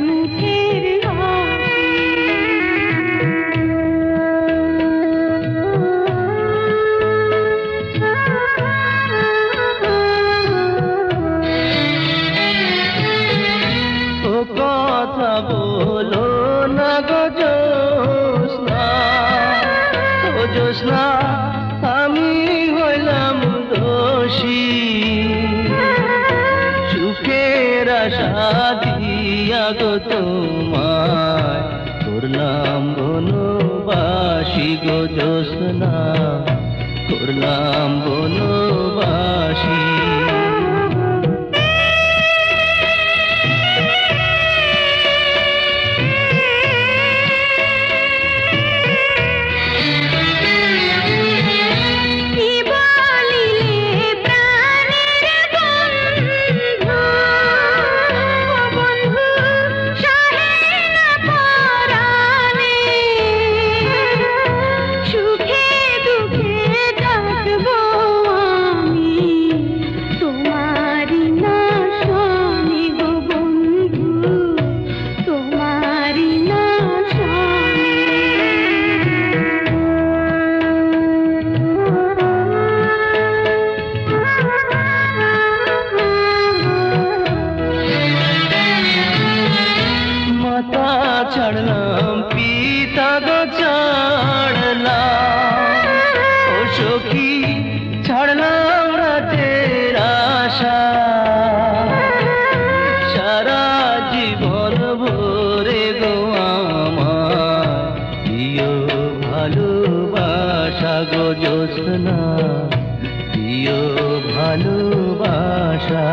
মুখের হাসি। ও কথা বলো না গো জ্যোৎস্না, ও জ্যোৎস্না আমি হইলাম দোষী, সুখের আশা দিয়া গো তোমায় করলাম বনবাসী গো জ্যোৎস্না, করলাম বনবাসী। মাতা ছাড়লাম পিতা গো ছাড়লাম, ও সখী ছাড়লাম রাতের আশা, সারা জীবন ভরে গো আমার দিও ভালোবাসা গো জ্যোৎস্না, দিও ভালোবাসা।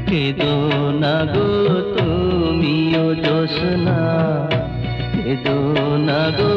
কেদো না গো তুমিও জ্যোৎস্না, কেদো না গো।